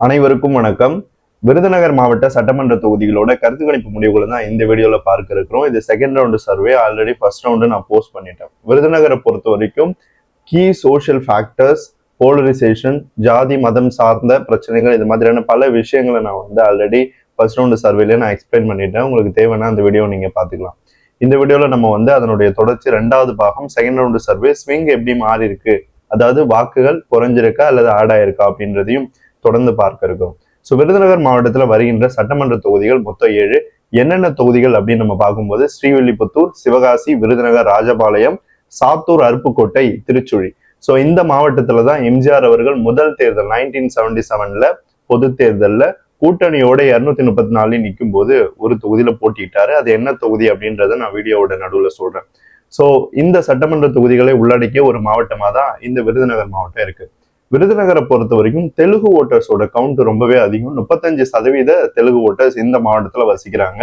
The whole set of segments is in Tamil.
அனைவருக்கும் வணக்கம். விருதுநகர் மாவட்ட சட்டமன்ற தொகுதிகளோட கருத்து கணிப்பு முடிவுகளை தான் இந்த வீடியோல பார்க்க இருக்கிறோம். இது second round survey. Already first round நான் போஸ்ட் பண்ணிட்டேன். விருதுநகரை பொறுத்த வரைக்கும் கீ சோஷியல் ஃபேக்டர்ஸ், போலரைசேஷன், ஜாதி மதம் சார்ந்த பிரச்சனைகள், இது மாதிரியான பல விஷயங்களை நான் ஆல்ரெடி ஃபர்ஸ்ட் ரவுண்டு சர்வேல நான் எக்ஸ்பிளைன் பண்ணிட்டேன். உங்களுக்கு தேவைன்னா அந்த வீடியோ நீங்க பாத்துக்கலாம். இந்த வீடியோல நம்ம அதனுடைய தொடர்ச்சி ரெண்டாவது பாகம் செகண்ட் ரவுண்டு சர்வே ஸ்விங் எப்படி மாறி இருக்கு, அதாவது வாக்குகள் குறைஞ்சிருக்கா அல்லது ஆட் ஆயிருக்கா அப்படின்றதையும் தொடர்ந்து பார்க்க இருக்கும். ஸோ விருதுநகர் மாவட்டத்தில் வருகின்ற சட்டமன்ற தொகுதிகள் மொத்தம் 7. என்னென்ன தொகுதிகள் அப்படின்னு நம்ம பார்க்கும்போது ஸ்ரீவில்லிபுத்தூர், சிவகாசி, விருதுநகர், ராஜபாளையம், சாத்தூர், அருப்புக்கோட்டை, திருச்சுழி. ஸோ இந்த மாவட்டத்துல தான் எம்ஜிஆர் அவர்கள் முதல் தேர்தல் 1977 பொது தேர்தலில் கூட்டணியோட 234 நிற்கும் போது ஒரு தொகுதியில போட்டிட்டாரு. அது என்ன தொகுதி அப்படின்றத நான் வீடியோவோட நடுவில் சொல்றேன். ஸோ இந்த சட்டமன்ற தொகுதிகளை உள்ளடக்கிய ஒரு மாவட்டமா தான் இந்த விருதுநகர் மாவட்டம் இருக்கு. விருதுநகரை பொறுத்த வரைக்கும் தெலுங்கு ஓட்டர்ஸோட கவுண்ட் ரொம்பவே அதிகம். 35% தெலுங்கு ஓட்டர்ஸ் இந்த மாவட்டத்துல வசிக்கிறாங்க.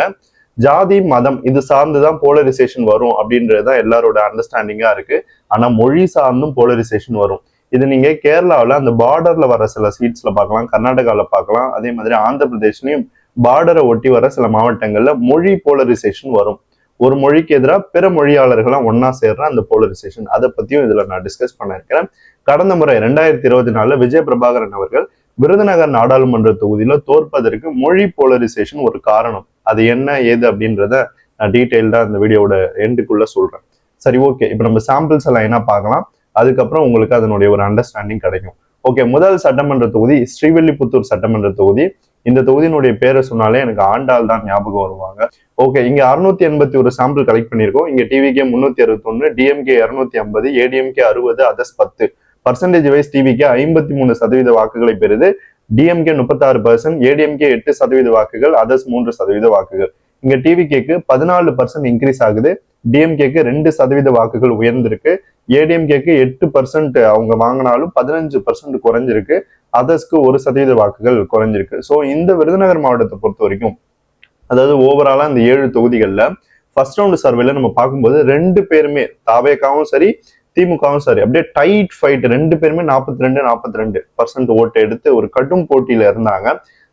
ஜாதி மதம் இது சார்ந்துதான் போலரைசேஷன் வரும் அப்படின்றதுதான் எல்லாரோட அண்டர்ஸ்டாண்டிங்கா இருக்கு. ஆனா மொழி சார்ந்தும் போலரைசேஷன் வரும். இது நீங்க கேரளாவில் அந்த பார்டர்ல வர சில சீட்ஸ்ல பார்க்கலாம், கர்நாடகாவில் பார்க்கலாம், அதே மாதிரி ஆந்திர பிரதேஷ்லயும் பார்டரை ஒட்டி வர சில மாவட்டங்கள்ல மொழி போலரைசேஷன் வரும். ஒரு மொழிக்கு எதிராக பிற மொழியாளர்கள்லாம் ஒன்னா சேர்ற அந்த போலரைசேஷன், அதை பத்தியும் இதுல நான் டிஸ்கஸ் பண்ண இருக்கிறேன். கடந்த முறை 2024 விஜய பிரபாகரன் அவர்கள் விருதுநகர் நாடாளுமன்ற தொகுதியில தோற்பதற்கு மொழி போலரைசேஷன் ஒரு காரணம். அது என்ன ஏது அப்படின்றத நான் டீட்டெயில்டா அந்த வீடியோட எண்டுக்குள்ள சொல்றேன். சரி, ஓகே. இப்ப நம்ம சாம்பிள்ஸ் எல்லாம் என்ன பார்க்கலாம், அதுக்கப்புறம் உங்களுக்கு அதனுடைய ஒரு அண்டர்ஸ்டாண்டிங் கிடைக்கும். ஓகே, முதல் சட்டமன்ற தொகுதி ஸ்ரீவில்லிபுத்தூர் சட்டமன்ற தொகுதி. இந்த தொகுதியினுடைய பேரை சொன்னாலே எனக்கு ஆண்டாள் தான் ஞாபகம் வருவாங்க. ஓகே, இங்க 681 சாம்பிள் கலெக்ட் பண்ணியிருக்கோம். இங்க TVK 361, DMK 250, ADMK 60, others 10. Percentage wise TVK 53% வாக்குகளை பெறுது, டிஎம்கே 36%, ஏடிஎம்கே 8% வாக்குகள், அதர்ஸ் 3% வாக்குகள். இங்க டிவிகேக்கு 14% இன்க்ரீஸ் ஆகுது, டிஎம்கேக்கு 2% வாக்குகள் உயர்ந்திருக்கு, ஏடிஎம்கேக்கு 8% அவங்க வாங்கினாலும் 15% குறைஞ்சிருக்கு, அதர்ஸ்க்கு 1% வாக்குகள் குறைஞ்சிருக்கு. ஸோ இந்த விருதுநகர் மாவட்டத்தை பொறுத்த வரைக்கும், அதாவது ஓவராலா இந்த 7 தொகுதிகள்ல ஃபர்ஸ்ட் ரவுண்ட் சர்வேல நம்ம பார்க்கும்போது 2 பேருமே, தாவேகாவும் சரி திமுகவும் சரி, அப்படியே டைட் ஃபைட். 2 பேருமே 42% ஓட்டு எடுத்து ஒரு கடும் போட்டியில இருந்தாங்க.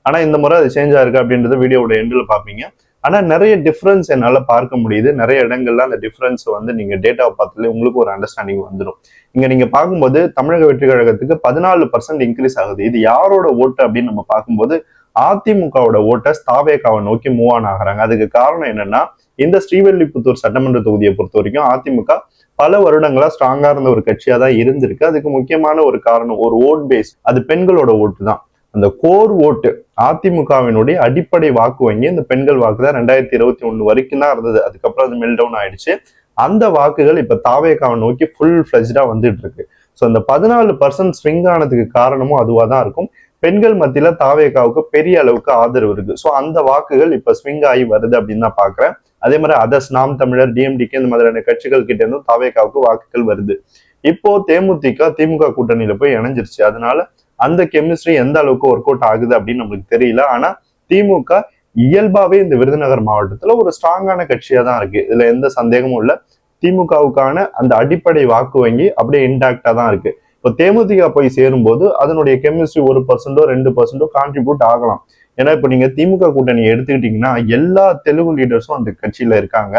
ஆனா இந்த முறை அது சேஞ்ச் ஆயிருக்கு அப்படின்றத வீடியோட எண்டில் பார்ப்பீங்க. ஆனா நிறைய டிஃபரன்ஸ் என்னால பார்க்க முடியுது. நிறைய இடங்கள்ல அந்த டிஃபரன்ஸ் நீங்க டேட்டாவை பார்த்தாலே உங்களுக்கு ஒரு அண்டர்ஸ்டாண்டிங் வந்துடும். இங்க நீங்க பார்க்கும்போது தமிழக வெற்றி கழகத்துக்கு 14% இன்க்ரீஸ் ஆகுது. இது யாரோட ஓட்டு அப்படின்னு நம்ம பார்க்கும்போது அதிமுகவோட ஓட்டர்ஸ் தாவேகாவை நோக்கி மூவ் ஆன் ஆகிறாங்க. அதுக்கு காரணம் என்னன்னா, இந்த ஸ்ரீவில்லிபுத்தூர் சட்டமன்ற தொகுதியை பொறுத்த வரைக்கும் அதிமுக பல வருடங்களா ஸ்ட்ராங்கா இருந்த ஒரு கட்சியா தான் இருந்திருக்கு. அதுக்கு முக்கியமான ஒரு காரணம் ஒரு ஓட் பேஸ், அது பெண்களோட ஓட்டு தான். அந்த கோர் ஓட்டு, அதிமுகவினுடைய அடிப்படை வாக்கு வங்கி இந்த பெண்கள் வாக்கு தான் 2021 வரைக்கும் தான் இருந்தது. அதுக்கப்புறம் அது மெல் டவுன் ஆயிடுச்சு. அந்த வாக்குகள் இப்ப தாவேகாவை நோக்கி ஃபுல் ஃபிளஜ்டா வந்துட்டு இருக்கு. ஸோ அந்த 14% ஸ்விங் ஆனதுக்கு காரணமும் அதுவா தான் இருக்கும். பெண்கள் மத்தியில தாவேகாவுக்கு பெரிய அளவுக்கு ஆதரவு இருக்கு. ஸோ அந்த வாக்குகள் இப்ப ஸ்விங் ஆகி வருது அப்படின்னு தான் பாக்குறேன். அதே மாதிரி அதர்ஸ், நாம் தமிழர், டிஎம்டிகே இந்த மாதிரியான கட்சிகள் கிட்ட இருந்தும் தாவேகாவுக்கு வாக்குகள் வருது. இப்போ தேமுதிக திமுக கூட்டணியில போய் இணைஞ்சிருச்சு. அதனால அந்த கெமிஸ்ட்ரி எந்த அளவுக்கு ஒர்க் அவுட் ஆகுது அப்படின்னு நம்மளுக்கு தெரியல. ஆனா திமுக இயல்பாவே இந்த விருதுநகர் மாவட்டத்துல ஒரு ஸ்ட்ராங்கான கட்சியா தான் இருக்கு. இதுல எந்த சந்தேகமும் இல்லை. திமுகவுக்கான அந்த அடிப்படை வாக்கு வங்கி அப்படியே இன்டாக்டா தான் இருக்கு. இப்போ தேமுதிக போய் சேரும்போது அதனுடைய கெமிஸ்ட்ரி 1%, 2% கான்ட்ரிபியூட் ஆகலாம். ஏன்னா இப்போ நீங்க திமுக கூட்டணி எடுத்துக்கிட்டீங்கன்னா எல்லா தெலுங்கு லீடர்ஸும் அந்த கட்சியில இருக்காங்க.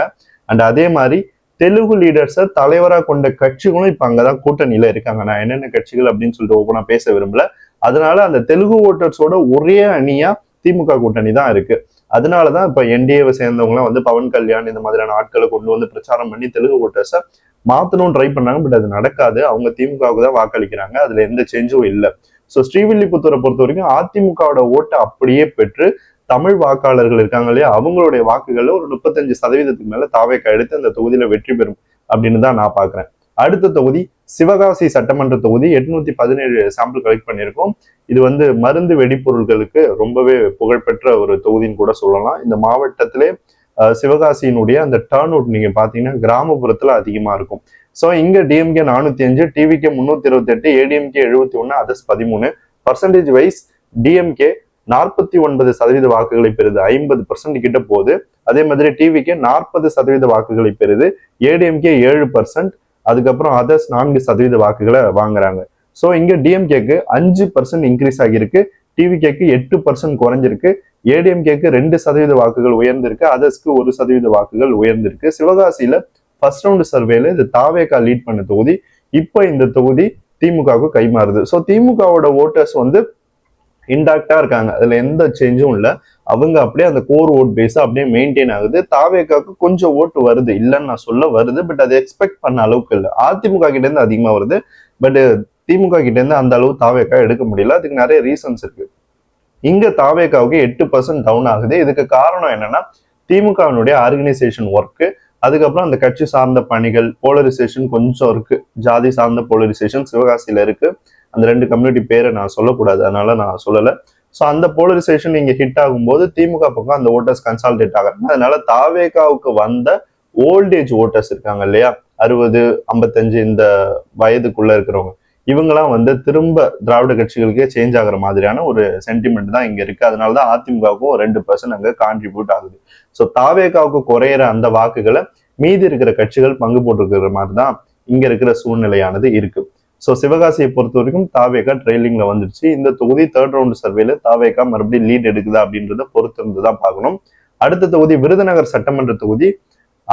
அண்ட் அதே மாதிரி தெலுங்கு லீடர்ஸை தலைவரா கொண்ட கட்சிகளும் இப்ப அங்கதான் கூட்டணியில இருக்காங்க. நான் என்னென்ன கட்சிகள் அப்படின்னு சொல்லிட்டு ஓப்பனா பேச விரும்பல. அதனால அந்த தெலுங்கு ஓட்டர்ஸோட ஒரே அணியா திமுக கூட்டணி தான் இருக்கு. அதனாலதான் இப்ப என்டிஏவை சேர்ந்தவங்களாம் பவன் கல்யாண் இந்த மாதிரியான ஆட்களை கொண்டு பிரச்சாரம் பண்ணி தெலுங்கு ஓட்டர்ஸை மாத்தணும்னு ட்ரை பண்ணாங்க. பட் அது நடக்காது. அவங்க திமுகவுக்கு தான் வாக்களிக்கிறாங்க. அதுல எந்த சேஞ்சும் இல்லை. ஸோ ஸ்ரீவில்லிபுத்தூரை பொறுத்த வரைக்கும் அதிமுகவோட ஓட்டை அப்படியே பெற்று தமிழ் வாக்காளர்கள் இருக்காங்க இல்லையா, அவங்களுடைய வாக்குகள்ல ஒரு 35% மேல தாவேகா எடுத்து அந்த தொகுதியில வெற்றி பெறும் அப்படின்னு தான் நான் பாக்குறேன். அடுத்த தொகுதி சிவகாசி சட்டமன்ற தொகுதி. 817 சாம்பிள் கலெக்ட் பண்ணியிருக்கோம். இது மருந்து வெடிப்பொருட்களுக்கு ரொம்பவே புகழ்பெற்ற ஒரு தொகுதின்னு கூட சொல்லலாம். இந்த மாவட்டத்திலே சிவகாசியினுடைய அந்த டர்ன் அவுட் நீங்க பாத்தீங்கன்னா கிராமப்புறத்துல அதிகமா இருக்கும். ஸோ இங்க DMK 405, TVK 328, ADMK 71, others 13. Percentage wise DMK 49% வாக்குகளை பெறுது, 50% கிட்ட போகுது. அதே மாதிரி டிவிக்கு 40% வாக்குகளை பெறுது, ஏடிஎம்கே 7%, அதுக்கப்புறம் அதர்ஸ் 4% வாக்குகளை வாங்குறாங்க. ஸோ இங்க டிஎம்கேக்கு 5% இன்க்ரீஸ் ஆகியிருக்கு, டிவிகேக்கு 8% குறைஞ்சிருக்கு, ஏடிஎம்கேக்கு 2% வாக்குகள் உயர்ந்திருக்கு, அதர்ஸ்க்கு 1% வாக்குகள் உயர்ந்திருக்கு. சிவகாசியில ஃபர்ஸ்ட் ரவுண்ட் சர்வேல இது தாவேகா லீட் பண்ண தொகுதி. இப்போ இந்த தொகுதி திமுகவுக்கு கைமாறுது. ஸோ திமுகவோட ஓட்டர்ஸ் வந்து இன்டாக்டா இருக்காங்க, அதுல எந்த சேஞ்சும் இல்லை. அவங்க அப்படியே அந்த கோர் ஓட் பேஸ் அப்படியே மெயின்டைன் ஆகுது. தாவேகாவுக்கு கொஞ்சம் ஓட்டு வருது, இல்லைன்னு நான் சொல்ல வருது, பட் அதை எக்ஸ்பெக்ட் பண்ண அளவுக்கு இல்லை. அதிமுக கிட்ட இருந்து அதிகமா வருது, பட் திமுக கிட்ட இருந்து அந்த அளவு தாவேகா எடுக்க முடியல. அதுக்கு நிறைய ரீசன்ஸ் இருக்கு. இங்க தாவேகாவுக்கு 8% டவுன் ஆகுது. இதுக்கு காரணம் என்னன்னா திமுகவினுடைய ஆர்கனைசேஷன் ஒர்க்கு, அதுக்கப்புறம் அந்த கட்சி சார்ந்த பணிகள், போலரைசேஷன் கொஞ்சம் இருக்கு, ஜாதி சார்ந்த போலரைசேஷன் சிவகாசியில இருக்கு. அந்த 2 கம்யூனிட்டி பேரை நான் சொல்லக்கூடாது, அதனால நான் சொல்லலை. ஸோ அந்த போலரைசேஷன் இங்க ஹிட் ஆகும்போது திமுக பக்கம் அந்த ஓட்டர்ஸ் கன்சால்டேட் ஆகிறாங்க. அதனால தாவேகாவுக்கு வந்த ஓல்டேஜ் ஓட்டர்ஸ் இருக்காங்க இல்லையா, 60, 55 இந்த வயதுக்குள்ள இருக்கிறவங்க, இவங்கெல்லாம் வந்து திரும்ப திராவிட கட்சிகளுக்கே சேஞ்ச் ஆகிற மாதிரியான ஒரு சென்டிமெண்ட் தான் இங்க இருக்கு. அதனாலதான் அதிமுகவுக்கும் 2% அங்க கான்ட்ரிபியூட் ஆகுது. ஸோ தாவேகாவுக்கு குறையிற அந்த வாக்குகளை மீதி இருக்கிற கட்சிகள் பங்கு போட்டிருக்கிற மாதிரி தான் இங்க இருக்கிற சூழ்நிலையானது இருக்கு. ஸோ சிவகாசியை பொறுத்த வரைக்கும் தாவேகா ட்ரெயிலிங்ல வந்துருச்சு. இந்த தொகுதி தேர்ட் ரவுண்ட் சர்வேல தாவேகா மறுபடியும் லீட் எடுக்குதா அப்படின்றத பொறுத்து இருந்துதான் பார்க்கணும். அடுத்த தொகுதி விருதுநகர் சட்டமன்ற தொகுதி.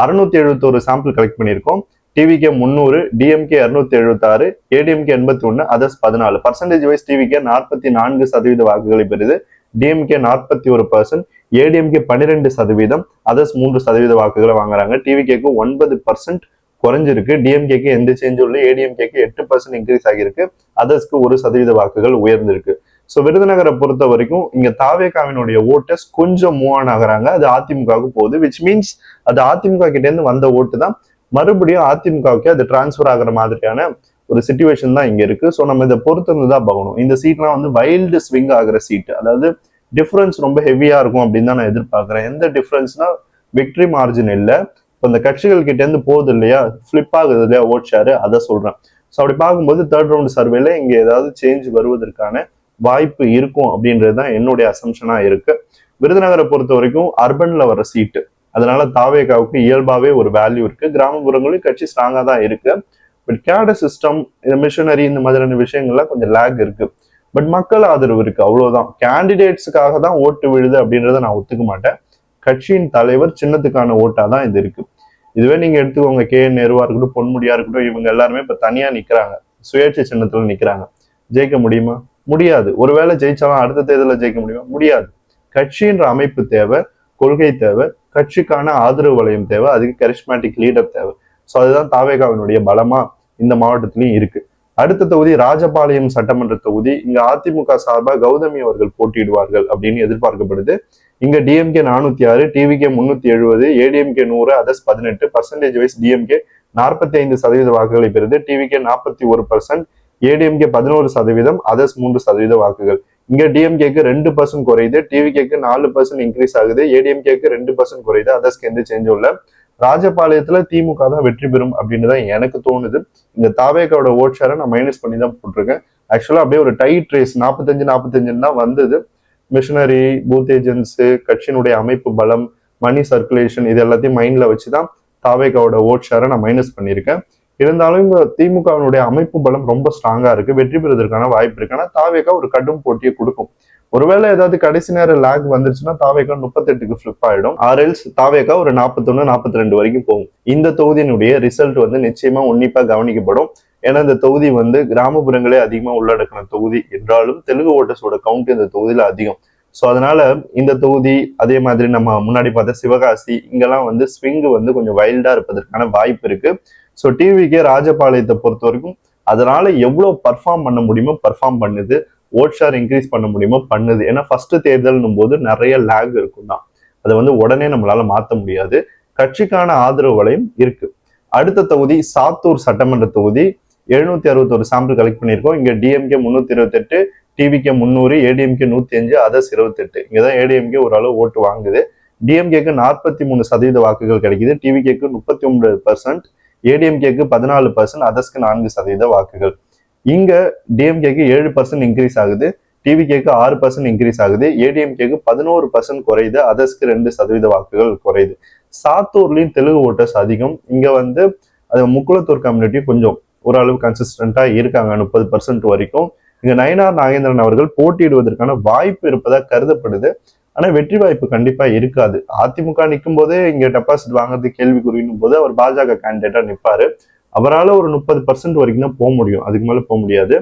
671 சாம்பிள் கலெக்ட் பண்ணியிருக்கோம். TVK 300, DMK 276, ADMK 81, others 14. Percentage wise TVK 44% வாக்குகளை பெறுது, டிஎம்கே 41%, ஏடிஎம்கே 12%, அதர்ஸ் 3% வாக்குகளை வாங்குறாங்க. டிவிகேக்கு 9% குறைஞ்சிருக்கு, டிஎம்கேக்கு எந்த சேஞ்சும் இல்லை, ஏடிஎம்கேக்கு 8% இன்க்ரீஸ் ஆகியிருக்கு, அதர்ஸ்க்கு 1% வாக்குகள் உயர்ந்திருக்கு. ஸோ விருதுநகரை பொறுத்த வரைக்கும் இங்க தாவேகாவினுடைய ஓட்டர்ஸ் கொஞ்சம் மூவ் ஆன் ஆகுறாங்க, அது அதிமுகவுக்கு போகுது. விச் மீன்ஸ் அது அதிமுக கிட்ட இருந்து வந்த ஓட்டு தான் மறுபடியும் அதிமுகவுக்கு அது டிரான்ஸ்பர் ஆகிற மாதிரியான ஒரு சிச்சுவேஷன் தான் இங்க இருக்கு. ஸோ நம்ம இதை பொறுத்து இருந்துதான் பார்க்கணும். இந்த சீட்லாம் வந்து வைல்டு ஸ்விங் ஆகிற சீட், அதாவது டிஃபரன்ஸ் ரொம்ப ஹெவியா இருக்கும் அப்படின்னு தான் நான் எதிர்பார்க்கிறேன். எந்த டிஃபரன்ஸ்னா விக்டரி மார்ஜின் இல்லை, இப்போ இந்த கட்சிகள் கிட்ட இருந்து போகுது இல்லையா, ஃபிளிப் ஆகுது இல்லையா ஓட் ஷேர், அதை சொல்றேன். ஸோ அப்படி பார்க்கும்போது தேர்ட் ரவுண்ட் சர்வேல இங்க ஏதாவது சேஞ்ச் வருவதற்கான வாய்ப்பு இருக்கும் அப்படின்றது தான் என்னுடைய அசம்ஷனா இருக்கு. விருதுநகரை பொறுத்த வரைக்கும் அர்பன்ல வர சீட்டு, அதனால தாவேகாவுக்கு இயல்பாவே ஒரு வேல்யூ இருக்கு. கிராமப்புறங்களில் கட்சி ஸ்ட்ராங்கா தான் இருக்கு, பட் கேடர் சிஸ்டம், இந்த மிஷனரி, இந்த மாதிரியான விஷயங்கள்லாம் கொஞ்சம் லேக் இருக்கு. பட் மக்கள் ஆதரவு இருக்கு, அவ்வளவுதான். கேண்டிடேட்ஸுக்காக தான் ஓட்டு விழுது அப்படின்றத நான் ஒத்துக்க மாட்டேன். கட்சியின் தலைவர் சின்னத்துக்கான ஓட்டா தான் இது இருக்கு. இதுவே நீங்க எடுத்துக்கோங்க, கே என் நேருவா இருக்கட்டும், பொன்முடியா இருக்கட்டும், இவங்க எல்லாருமே இப்ப தனியா நிக்கிறாங்க, சுயேட்சை சின்னத்துல நிக்கிறாங்க. ஜெயிக்க முடியுமா? முடியாது. ஒருவேளை ஜெயிச்சாலும் அடுத்த தேர்தலில் ஜெயிக்க முடியுமா? முடியாது. கட்சின்ற அமைப்பு தேவை, கொள்கை தேவை, கட்சிக்கான ஆதரவு வளையம் தேவை, அதுக்கு கரிஸ்மேட்டிக் லீடர் தேவை. ஸோ அதுதான் தாவேகாவினுடைய பலமா இந்த மாவட்டத்திலையும் இருக்கு. அடுத்த தொகுதி ராஜபாளையம் சட்டமன்ற தொகுதி. இங்க அதிமுக சார்பா கௌதமி அவர்கள் போட்டியிடுவார்கள் அப்படின்னு எதிர்பார்க்கப்படுது. இங்க DMK 406, TVK 370, ADMK 100, others 18. Percentage wise DMK 45% வாக்குகளை பெறுது, டிவிகே 41%, ஏடிஎம்கே 11%, அதர்ஸ் 3% வாக்குகள். இங்க டிஎம்கேக்கு 2% குறையுது, டிவிகேக்கு 4% இன்க்ரீஸ் ஆகுது, ஏடிஎம்கேக்கு 2% குறையுது, அதர்ஸ்க்கு எந்த சேஞ்சும் இல்லை. ராஜபாளையத்துல திமுக தான் வெற்றி பெறும் அப்படின்னு தான் எனக்கு தோணுது. இந்த தாவேகாவோட ஓட் ஷேரை நான் மைனஸ் பண்ணி தான் போட்டிருக்கேன். ஆக்சுவலா அப்படியே ஒரு டைட் ரேஸ் 45-45 தான் வந்தது. மிஷனரி, பூத் ஏஜென்ட்ஸ், கட்சியினுடைய அமைப்பு பலம், மணி சர்க்குலேஷன், இது எல்லாத்தையும் மைண்ட்ல வச்சுதான் தாவேகாவோட ஓட் ஷேரை நான் மைனஸ் பண்ணியிருக்கேன். இருந்தாலும் இந்த திமுகவினுடைய அமைப்பு பலம் ரொம்ப ஸ்ட்ராங்கா இருக்கு, வெற்றி பெறுவதற்கான வாய்ப்பு இருக்கு. ஆனா தாவேகா ஒரு கடும் போட்டியை கொடுக்கும். ஒருவேளை ஏதாவது கடைசி நேரம் லேக் வந்துருச்சுன்னா தாவேகா 38க்கு ஃபிளிப் ஆயிடும். ஆர்எல்ஸ் தாவேகா ஒரு 41-42 வரைக்கும் போகும். இந்த தொகுதியினுடைய ரிசல்ட் வந்து நிச்சயமா உன்னிப்பா கவனிக்கப்படும். ஏன்னா இந்த தொகுதி வந்து கிராமப்புறங்களே அதிகமா உள்ளடக்கின தொகுதி என்றாலும் தெலுங்கு ஓட்டர்ஸோட கவுண்ட் இந்த தொகுதியில அதிகம். ஸோ அதனால இந்த தொகுதி, அதே மாதிரி நம்ம முன்னாடி பார்த்த சிவகாசி, இங்கெல்லாம் வந்து ஸ்விங் வந்து கொஞ்சம் வைல்டா இருப்பதற்கான வாய்ப்பு இருக்கு. ஸோ டிவிகே ராஜபாளையத்தை பொறுத்த வரைக்கும் அதனால எவ்வளவு பர்ஃபார்ம் பண்ண முடியுமோ பர்ஃபார்ம் பண்ணுது, ஓட் ஷேர் இன்க்ரீஸ் பண்ண முடியுமோ பண்ணுது. ஏன்னா ஃபர்ஸ்ட் தேர்தல்னும் போது நிறைய லேக் இருக்கும் தான், அதை வந்து உடனே நம்மளால மாற்ற முடியாது. கட்சிக்கான ஆதரவு வளையம் இருக்கு. அடுத்த தொகுதி சாத்தூர் சட்டமன்ற தொகுதி. 761 சாம்பிள் கலெக்ட் பண்ணியிருக்கோம். இங்க டிஎம்கே 328, டிவிகே 300, ஏடிஎம்கே 105, அதர்ஸ் 28. இங்கதான் ஏடிஎம்கே ஓரளவு ஓட்டு வாங்குது. டிஎம்கேக்கு 43% வாக்குகள் கிடைக்குது, டிவிகேக்கு 39%, ஏடிஎம்கேக்கு 14%, அதர்ஸ்க்கு 4% வாக்குகள். இங்க டிஎம்கேக்கு 7% இன்க்ரீஸ் ஆகுது, டிவிகேக்கு 6% இன்க்ரீஸ் ஆகுது, ஏடிஎம்கேக்கு 11% குறையுது, அதர்ஸ்க்கு 2% வாக்குகள் குறையுது. சாத்தூர்லயும் தெலுங்கு ஓட்டர்ஸ் அதிகம். இங்க வந்து அது முக்குளத்தூர் கம்யூனிட்டி கொஞ்சம் ஓரளவு கன்சிஸ்டண்டா இருக்காங்க, 30% வரைக்கும். இங்க நயினார் நாகேந்திரன் அவர்கள் போட்டியிடுவதற்கான வாய்ப்பு இருப்பதா கருதப்படுது. ஆனா வெற்றி வாய்ப்பு கண்டிப்பா இருக்காது. அதிமுக நிற்கும் போதே இங்க டெபாசிட் வாங்குறது கேள்விக்குறியும் போது அவர் பாஜக கேண்டிடேட்டா நிற்பாரு. அவரால் ஒரு 30% வரைக்கும் தான் போக முடியும், அதுக்கு மேல போக முடியாது.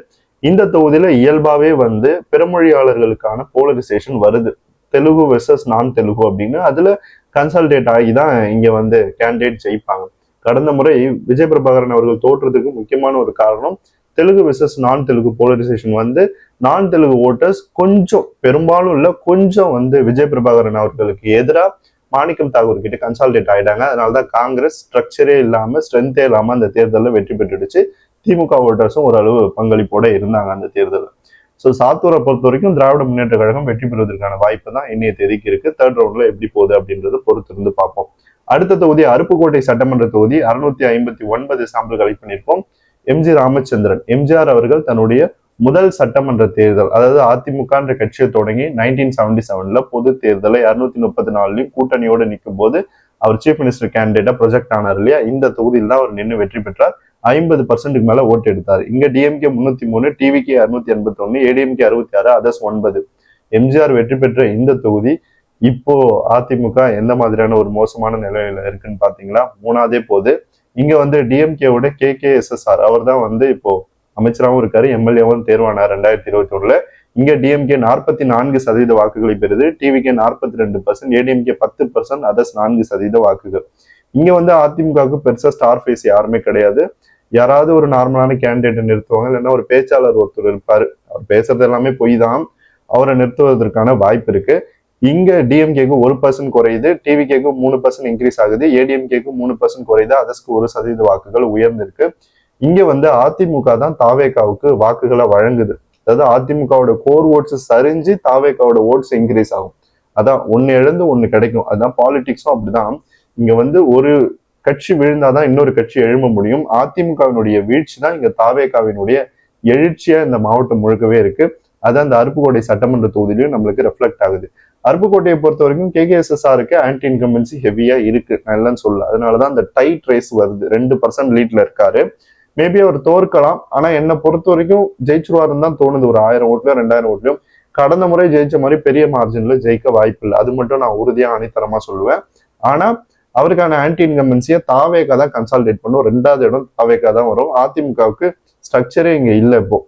இந்த தொகுதியில இயல்பாவே வந்து பிறமொழியாளர்களுக்கான போலரைசேஷன் வருது. தெலுங்கு வெர்சஸ் நான் தெலுங்கு அப்படின்னு அதுல கன்சல்டேட் ஆகி தான் இங்க வந்து கேண்டிடேட் ஜெயிப்பாங்க. கடந்த முறை விஜய் பிரபாகரன் அவர்கள் தோற்றதுக்கு முக்கியமான ஒரு காரணம் தெலுங்கு வெர்சஸ் நான் தெலுங்கு போலரைசேஷன் வந்து நான் தெலுங்கு ஓட்டர்ஸ் கொஞ்சம், பெரும்பாலும் இல்ல, கொஞ்சம் வந்து விஜய் பிரபாகரன் அவர்களுக்கு எதிராக மாணிக்கம் தாகூர் கிட்ட கன்சால்டேட் ஆயிட்டாங்க. அதனாலதான் காங்கிரஸ் ஸ்ட்ரக்சரே இல்லாம ஸ்ட்ரென்த்தே இல்லாம அந்த தேர்தலில் வெற்றி பெற்றுடுச்சு. திமுக ஓட்டர்ஸும் ஓரளவு பங்களிப்போட இருந்தாங்க அந்த தேர்தலில். ஸோ சாத்தூரை பொறுத்த வரைக்கும் திராவிட முன்னேற்ற கழகம் வெற்றி பெறுவதற்கான வாய்ப்பு தான் இன்னைய தேதிக்கு இருக்கு. தேர்ட் ரவுண்ட்ல எப்படி போகுது அப்படின்றத பொறுத்து இருந்து பார்ப்போம். அடுத்த தொகுதி அருப்புக்கோட்டை சட்டமன்ற தொகுதி 659 சாம்பிள் கலெக்ட் பண்ணியிருக்கோம். எம்ஜி ராமச்சந்திரன் எம்ஜிஆர் அவர்கள் தன்னுடைய முதல் சட்டமன்ற தேர்தல், அதாவது அதிமுக கட்சியை தொடங்கி 1977 பொது தேர்தலை 234 கூட்டணியோடு நிற்கும் போது அவர் சீஃப் மினிஸ்டர் கேண்டிடேட்டா ப்ரொஜெக்ட் ஆனார் இல்லையா, இந்த தொகுதியில் தான் அவர் நின்று வெற்றி பெற்றார். 50% மேல ஓட்டு எடுத்தார். இங்க DMK 303, TVK 281, ADMK 66, others 9. MGR வெற்றி பெற்ற இந்த தொகுதி இப்போ அதிமுக எந்த மாதிரியான ஒரு மோசமான நிலையில இருக்குன்னு பாத்தீங்களா, 3ஆவதே போகுது. இங்க வந்து டிஎம்கேவோட KKSSR அவர் தான் வந்து இப்போ அமைச்சராகவும் இருக்காரு, எம்எல்ஏவும் தேர்வானார் 2021. இங்க டிஎம்கே 44% வாக்குகளை பெறுது, டிவிகே 42%, ஏடிஎம்கே 10%, அதர்ஸ் 4% வாக்குகள். இங்க வந்து அதிமுகவுக்கு பெருசா ஸ்டார் ஃபேஸ் யாருமே கிடையாது. யாராவது ஒரு நார்மலான கேண்டிடேட்டை நிறுத்துவாங்க, இல்லைன்னா ஒரு பேச்சாளர் ஒருத்தர் இருப்பாரு, அவர் பேசுறது எல்லாமே பொய் தான், அவரை நிறுத்துவதற்கான வாய்ப்பு இருக்கு. இங்க டிஎம்கேக்கு 1% குறையுது, டிவிகேக்கு 3% இன்க்ரீஸ் ஆகுது, ஏடிஎம்கேக்கு 3% குறையுது, அதற்கு 1% வாக்குகள் உயர்ந்திருக்கு. இங்க வந்து அதிமுக தான் தாவேகாவுக்கு வாக்குகளை வழங்குது. அதாவது அதிமுகவோட கோர் ஓட்ஸ் சரிஞ்சு தாவேகாவோட ஓட்ஸ் இன்க்ரீஸ் ஆகும். அதான் ஒன்னு இழந்து ஒன்னு கிடைக்கும். அதான் பாலிடிக்ஸும் அப்படிதான். இங்க வந்து ஒரு கட்சி விழுந்தாதான் இன்னொரு கட்சி எழும்ப முடியும். அதிமுகவினுடைய வீழ்ச்சி தான் இங்க தாவேகாவினுடைய எழுச்சியா இந்த மாவட்டம் முழுக்கவே இருக்கு. அதான் இந்த அருப்புக்கோட்டை சட்டமன்ற தொகுதியிலும் நம்மளுக்கு ரெஃப்ளெக்ட் ஆகுது. அருப்புக்கோட்டையை பொறுத்த வரைக்கும் KKSSRக்கு ஆன்டி இன்கம்பன்சி ஹெவியா இருக்கு, நான் இல்லைன்னு சொல்ல. அதனாலதான் அந்த டைட் ரேஸ் வருது. 2% லீட்ல இருக்காரு. மேபி அவர் தோற்கலாம், ஆனா என்னை பொறுத்த வரைக்கும் ஜெயிச்சிருவாருன்னு தான் தோணுது. ஒரு 1000 ஓட்டுலயும் 2000 ஓட்டுலயும் கடந்த முறை ஜெயிச்ச மாதிரி பெரிய மார்ஜின்ல ஜெயிக்க வாய்ப்பு இல்லை. அது மட்டும் நான் உறுதியா அணித்தரமா சொல்லுவேன். ஆனா அவருக்கான ஆன்டி இன்கம்பன்சியை தாவேகா தான் கன்சால்டேட் பண்ணும். 2வது இடம் தாவேகா தான் வரும். அதிமுகவுக்கு ஸ்ட்ரக்சரே இங்க இல்லை. இப்போ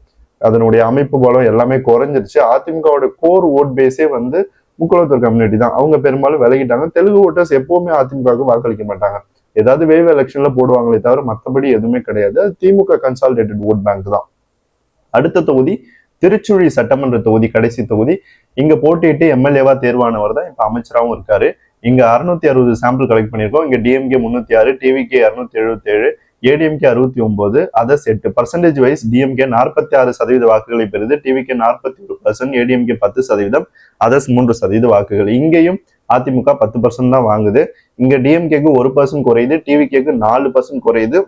அதனுடைய அமைப்பு பலம் எல்லாமே குறைஞ்சிருச்சு. அதிமுகவோட கோர் ஓட் பேஸே வந்து முக்குளத்தூர் கம்யூனிட்டி தான். அவங்க பெரும்பாலும் விலகிட்டாங்க. தெலுங்கு ஓட்டர்ஸ் எப்பவுமே அதிமுகவுக்கு வாக்களிக்க மாட்டாங்க, ஏதாவது வேவ் எலெக்ஷன்ல போடுவாங்களே தவிர மற்றபடி எதுவுமே கிடையாது. அது திமுக கன்சால்டேட்டட் ஓட் பேங்க் தான். அடுத்த தொகுதி திருச்சுழி சட்டமன்ற தொகுதி, கடைசி தொகுதி. இங்க போட்டியிட்டு எம்எல்ஏவா தேர்வானவர் தான் இப்ப அமைச்சராகவும் இருக்காரு. இங்க 660 சாம்பிள் கலெக்ட் பண்ணியிருக்கோம். இங்க DMK 306, TVK 277, ADMK 69, others 8%. Wise DMK 46% வாக்குகளை பெறுது, டிவிகே 41%, ஏடிஎம்கே 10%, அதர்ஸ் 3% வாக்குகள். இங்கேயும் அதிமுக 10% தான் வாங்குது. இங்க டிஎம்கேக்கு 1% குறையுது, டிவிகேக்கு 4% குறையுது,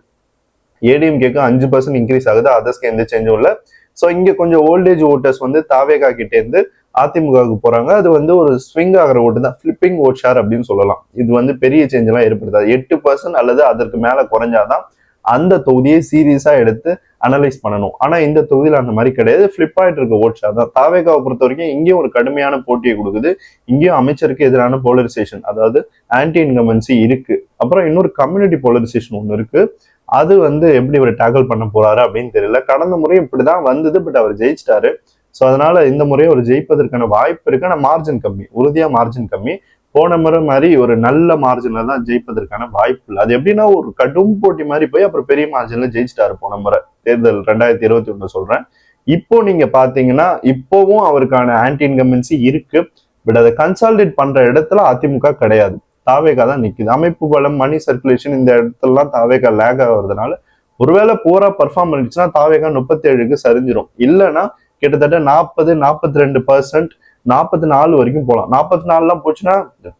ஏடிஎம்கேக்கு 5% இன்க்ரீஸ் ஆகுது, அதர்ஸ்க்கு எந்த சேஞ்சும் இல்லை. ஸோ இங்க கொஞ்சம் ஓல்டேஜ் ஓட்டர்ஸ் வந்து தாவேகா கிட்டே இருந்து அதிமுகவுக்கு போறாங்க. அது வந்து ஒரு ஸ்விங் ஆகிற ஓட்டு தான், ஃபிளிப்பிங் ஓட் ஷேர் அப்படின்னு சொல்லலாம். இது வந்து பெரிய சேஞ்ச் எல்லாம் ஏற்படுத்தாது. 8% அல்லது அதற்கு மேல குறைஞ்சாதான் அந்த தொகுதியை சீரியஸா எடுத்து அனலைஸ் பண்ணணும். ஆனா இந்த தொகுதியில் அந்த மாதிரி கிடையாது, ஃபிளிப் ஆயிட்டு இருக்க ஓட் ஷேர் தான். தாவேகாவை பொறுத்த வரைக்கும் இங்கேயும் ஒரு கடுமையான போட்டியை கொடுக்குது. இங்கேயும் அமைச்சருக்கு எதிரான போலரைசேஷன், அதாவது ஆன்டி இன்கம்பன்சி இருக்கு. அப்புறம் இன்னொரு கம்யூனிட்டி போலரைசேஷன் ஒன்று இருக்கு. அது வந்து எப்படி அவர் டேக்கிள் பண்ண போறாரு அப்படின்னு தெரியல. கடந்த முறையும் இப்படிதான் வந்தது, பட் அவர் ஜெயிச்சிட்டாரு. ஸோ அதனால இந்த முறையும் அவர் ஜெயிப்பதற்கான வாய்ப்பு இருக்கு. ஆனா மார்ஜின் கம்மி, உறுதியா மார்ஜின் கம்மி. போன முறை மாதிரி ஒரு நல்ல மார்ஜின்ல தான் ஜெயிப்பதற்கான வாய்ப்பு இல்லை. அது எப்படின்னா ஒரு கடும் போட்டி மாதிரி போய் அப்புறம் பெரிய மார்ஜின்ல ஜெயிச்சிட்டாரு போன முறை தேர்தல் 2021 சொல்றேன். இப்போ நீங்க பாத்தீங்கன்னா இப்போவும் அவருக்கான ஆன்டி இன்கம்பன்சி இருக்கு. பட் அதை கன்சால்டேட் பண்ற இடத்துல அதிமுக கிடையாது, தாவேகா தான் நிக்குது. அமைப்பு பலம், மணி சர்க்குலேஷன் இந்த இடத்துலலாம் தாவேகா லேக் ஆகுறதுனால ஒருவேளை போரா பர்ஃபார்ம் பண்ணிடுச்சுன்னா தாவேகா 37க்கு சரிஞ்சிடும். இல்லைன்னா கிட்டத்தட்ட 40, 42%, 44 வரைக்கும் போகலாம். 44 போச்சுன்னா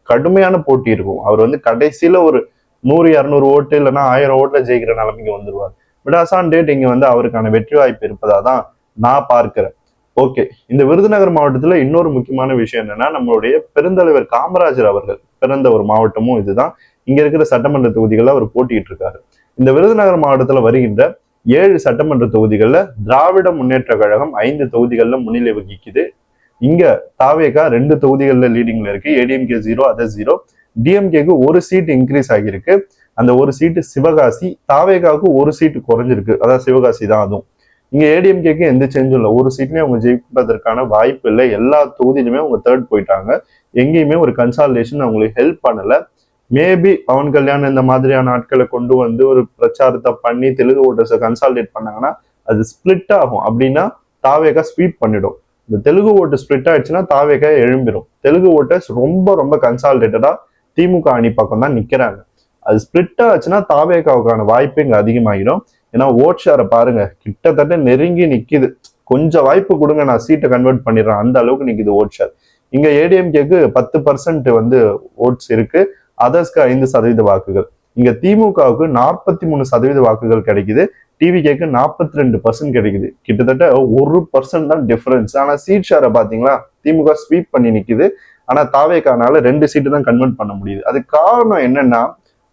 கடுமையான போட்டி இருக்கும். அவர் வந்து கடைசியில ஒரு 100, 200 ஓட்டு இல்லைன்னா 1000 ஓட்டுல ஜெயிக்கிற நிலைமைக்கு வந்துருவார். பட் அசான் டேட் இங்க வந்து அவருக்கான வெற்றி வாய்ப்பு இருப்பதா தான் நான் பார்க்கிறேன். ஓகே, இந்த விருதுநகர் மாவட்டத்துல இன்னொரு முக்கியமான விஷயம் என்னன்னா, நம்மளுடைய பெருந்தலைவர் காமராஜர் அவர்கள் பிறந்த ஒரு மாவட்டமும் இதுதான். இங்க இருக்கிற சட்டமன்ற தொகுதிகளில் அவர் போட்டிட்டு இருக்காரு. இந்த விருதுநகர் மாவட்டத்துல வருகின்ற 7 சட்டமன்ற தொகுதிகள்ல திராவிட முன்னேற்ற கழகம் 5 தொகுதிகள்ல முன்னிலை வகிக்குது. இங்க தாவேகா 2 தொகுதிகள்ல லீடிங்ல இருக்கு. ஏடிஎம்கே 0, அதர் 0. டிஎம்கேக்கு ஒரு சீட் இன்க்ரீஸ் ஆகியிருக்கு. அந்த ஒரு சீட்டு சிவகாசி. தாவேகாவுக்கு ஒரு சீட்டு குறைஞ்சிருக்கு, அதாவது சிவகாசி தான். அதுவும் இங்க ஏடிஎம்கேக்கு எந்த சேஞ்சும் இல்லை. ஒரு சீட்லயும் அவங்க ஜெயிப்பதற்கான வாய்ப்பு இல்லை. எல்லா தொகுதியிலுமே அவங்க தேர்ட் போயிட்டாங்க. எங்கேயுமே ஒரு கன்சாலிடேஷன் அவங்களுக்கு ஹெல்ப் பண்ணல. மேபி பவன் கல்யாண் இந்த மாதிரியான ஆட்களை கொண்டு வந்து ஒரு பிரச்சாரத்தை பண்ணி தெலுங்கு ஓட்டர்ஸை கன்சாலிடேட் பண்ணாங்கன்னா அது ஸ்பிளிட் ஆகும். அப்படின்னா தாவேகா ஸ்வீப் பண்ணிடும். இந்த தெலுங்கு ஓட்டு ஸ்பிளிட் ஆயிடுச்சுன்னா தாவேகா எழும்பிடும். தெலுங்கு ஓட்டர்ஸ் ரொம்ப ரொம்ப கன்சாலிடேட்டடா திமுக அணி பக்கம் தான் நிக்கிறாங்க. அது ஸ்பிளிட் ஆச்சுன்னா தாவேகாவுக்கான வாய்ப்பு இங்க அதிகமாகிடும். ஏன்னா ஓட் ஷேரை பாருங்க, கிட்டத்தட்ட நெருங்கி நிக்குது. கொஞ்சம் வாய்ப்பு கொடுங்க, நான் சீட்டை கன்வெர்ட் பண்ணிடுறேன், அந்த அளவுக்கு நிக்குது ஓட் ஷேர். இங்க ஏடிஎம்கேக்கு 10% வந்து ஓட்ஸ் இருக்கு, அதர்ஸ்க்கு 5% வாக்குகள். இங்க திமுகவுக்கு 43% வாக்குகள் கிடைக்குது, டிவிகேக்கு 42% கிடைக்குது. கிட்டத்தட்ட 1% தான் டிஃபரன்ஸ். ஆனா சீட் ஷேரை பாத்தீங்களா, திமுக ஸ்வீப் பண்ணி நிக்குது. ஆனா தாவேகானால 2 சீட்டு தான் கன்வெர்ட் பண்ண முடியுது. அது காரணம் என்னன்னா,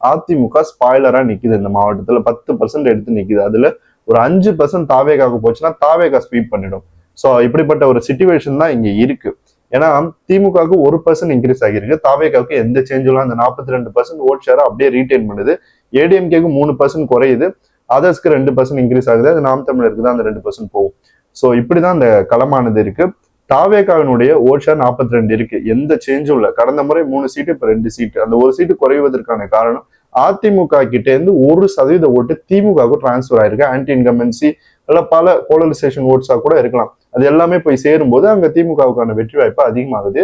அதிமுக ஸ்பாய்லரா நிக்குது. இந்த மாவட்டத்துல 10% எடுத்து நிக்குது. அதுல ஒரு 5% தாவேகாவுக்கு போச்சுன்னா தாவேகா ஸ்வீப் பண்ணிடும். சோ இப்படிப்பட்ட ஒரு சிச்சுவேஷன் தான் இங்க இருக்கு. ஏன்னா திமுகவுக்கு 1% இன்க்ரீஸ் ஆகிருக்கு, தாவேகாவுக்கு எந்த சேஞ்சும் அந்த 42% ஓட் ஷேரை அப்படியே ரீடைன் பண்ணுது. ஏடிஎம்கேக்கு 3% குறையுது, அதர்ஸ்க்கு 2% இன்க்ரீஸ் ஆகுது. அது நாம் தமிழருக்கு தான் அந்த 2% போகும். சோ இப்படிதான் அந்த களமானது இருக்கு. தாவேகாவினுடைய ஓட் ஷேர் 42 இருக்கு, எந்த சேஞ்சும் இல்லை. கடந்த முறை 3 சீட்டு, இப்ப 2 சீட்டு. அந்த ஒரு சீட்டு குறைவதற்கான காரணம் அதிமுக கிட்ட இருந்து 1% ஓட்டு திமுகவுக்கு டிரான்ஸ்பர் ஆயிருக்கு. ஆன்டி இன்கம்பன்சி இல்ல பல போலரைசேஷன் ஓட்ஸா கூட இருக்கலாம். அது எல்லாமே போய் சேரும்போது அங்க திமுகவுக்கான வெற்றி வாய்ப்பு அதிகமாகுது.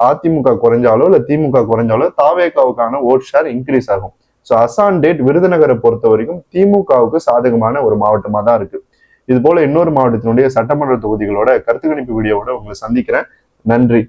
அதிமுக குறைஞ்சாலோ இல்ல திமுக குறைஞ்சாலோ தாவேகாவுக்கான ஓட் ஷேர் இன்க்ரீஸ் ஆகும். ஸோ அசான் டேட் விருதுநகரை பொறுத்த வரைக்கும் திமுகவுக்கு சாதகமான ஒரு மாவட்டமா தான் இருக்கு. இது போல இன்னொரு மாவட்டத்தினுடைய சட்டமன்ற தொகுதிகளோட கருத்து கணிப்பு வீடியோவோட உங்களை சந்திக்கிறேன். நன்றி.